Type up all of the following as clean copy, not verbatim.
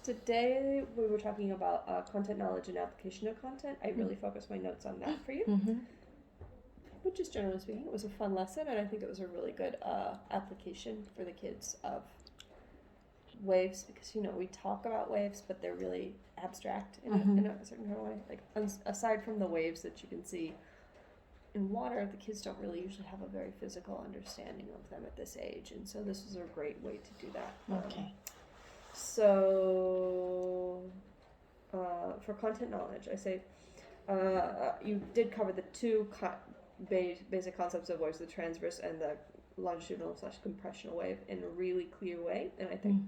Today we were talking about content knowledge and application of content. I really focused my notes on that for you. But just generally speaking, it was a fun lesson, and I think it was a really good application for the kids of waves, because we talk about waves, but they're really abstract in a certain kind of way. Like aside from the waves that you can see in water, the kids don't really usually have a very physical understanding of them at this age, and so this was a great way to do that. Okay. So for content knowledge, I say you did cover the two basic concepts of waves, the transverse and the longitudinal / compressional wave, in a really clear way. And I think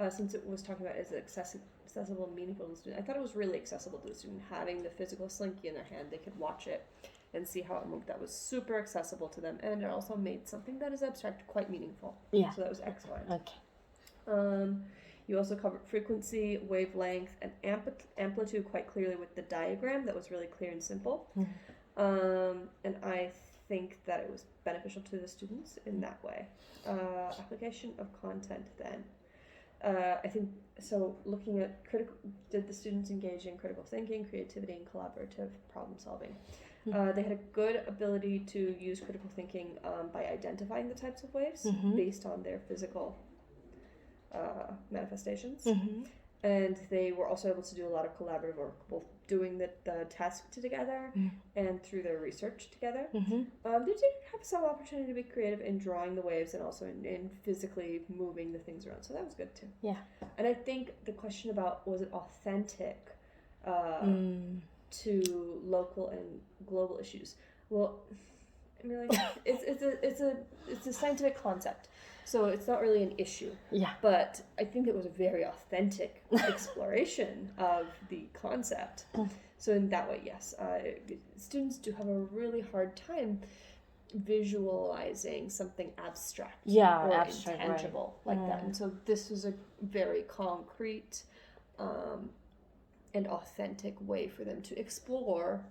since it was talking about is it accessible and meaningful to the student, I thought it was really accessible to the student. Having the physical slinky in their hand, they could watch it and see how it moved. That was super accessible to them, and it also made something that is abstract quite meaningful. Yeah. So that was excellent. Okay. You also covered frequency, wavelength, and amplitude quite clearly with the diagram. That was really clear and simple. And I think that it was beneficial to the students in that way. Application of content then. I think, so looking at did the students engage in critical thinking, creativity, and collaborative problem solving? They had a good ability to use critical thinking by identifying the types of waves based on their physical manifestations. And they were also able to do a lot of collaborative work, both doing the task together and through their research together. They did have some opportunity to be creative in drawing the waves and also in physically moving the things around. So that was good too. Yeah. And I think the question about was it authentic to local and global issues? Well, I mean, like, it's a scientific concept. So it's not really an issue. Yeah. But I think it was a very authentic exploration of the concept. So in that way, yes, students do have a really hard time visualizing something abstract or abstract, intangible like that. And so this was a very concrete and authentic way for them to explore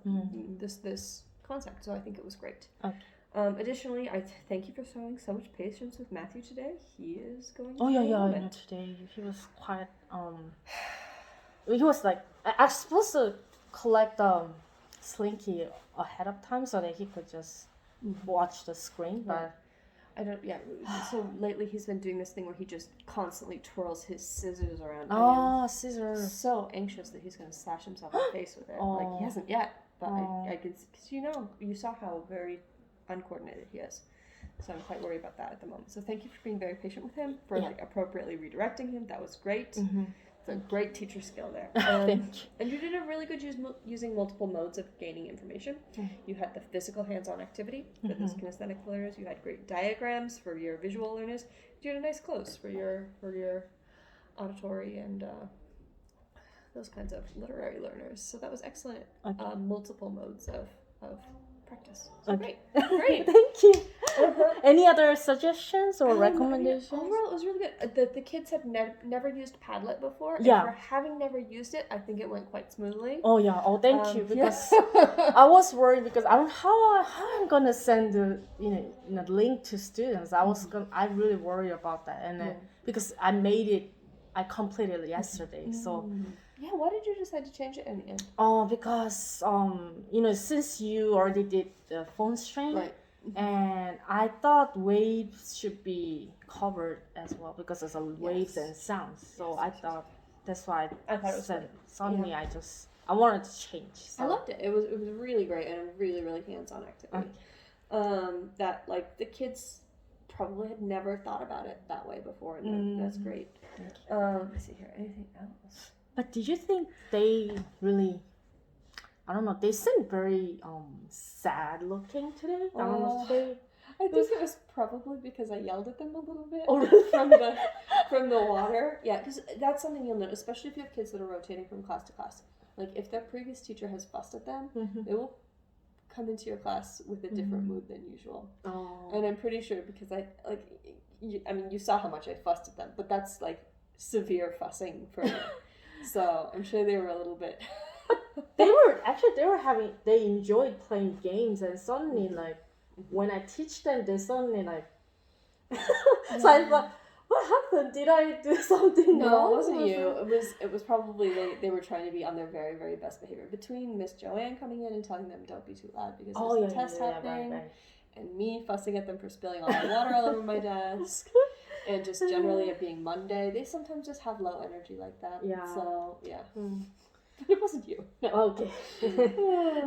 this concept. So I think it was great. Okay. Additionally, I thank you for showing so much patience with Matthew today. He is going. Today he was quite. He was like I was supposed to collect Slinky ahead of time so that he could just watch the screen, but I don't. Yeah. So lately he's been doing this thing where he just constantly twirls his scissors around. Scissors! So anxious that he's going to slash himself in the face with it. Like he hasn't yet, but I can, because you saw how very uncoordinated he is, so I'm quite worried about that at the moment. So thank you for being very patient with him, for appropriately redirecting him. That was great. It's a great teacher skill there. And you did a really good using multiple modes of gaining information. You had the physical hands-on activity for those kinesthetic learners. You had great diagrams for your visual learners. You had a nice close for your auditory and those kinds of literary learners. So that was excellent. Multiple modes of practice. So great. Thank you. Any other suggestions or recommendations? Overall, it was really good. The kids had never used Padlet before. And for having never used it, I think it went quite smoothly. Thank you, because I was worried because I don't know how I'm gonna send the link to students. I really worry about that, and because I completed it yesterday, so. Yeah, why did you decide to change it in the end? Because since you already did the phone stream, and I thought waves should be covered as well because there's waves and sounds. So I thought that's why I thought it was suddenly I wanted to change. So. I loved it. It was really great and a really, really hands-on activity. That like the kids probably had never thought about it that way before, and that's great. Let me see here. Anything else? But did you think they really, I don't know, they seemed very sad looking today? I think it was probably because I yelled at them a little bit from the water. Yeah, because that's something you'll notice, especially if you have kids that are rotating from class to class. Like if their previous teacher has fussed at them, they will come into your class with a different mood than usual. And I'm pretty sure because you saw how much I fussed at them, but that's like severe fussing for me. So I'm sure they were a little bit. They enjoyed playing games, and suddenly when I teach them, they suddenly so I thought, what happened? Did I do something No, wrong? it wasn't you. It was probably they were trying to be on their very, very best behavior. Between Miss Joanne coming in and telling them don't be too loud because there's a test happening, right. and me fussing at them for spilling all my water all over my desk, and just generally it being Monday, they sometimes just have low energy like that. Yeah. So yeah. It wasn't you. No. Okay.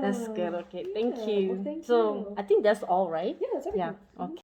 That's good. Okay. Thank Yeah, you. well, thank so you. I think that's all, right? Yeah, that's everything. Yeah. Okay.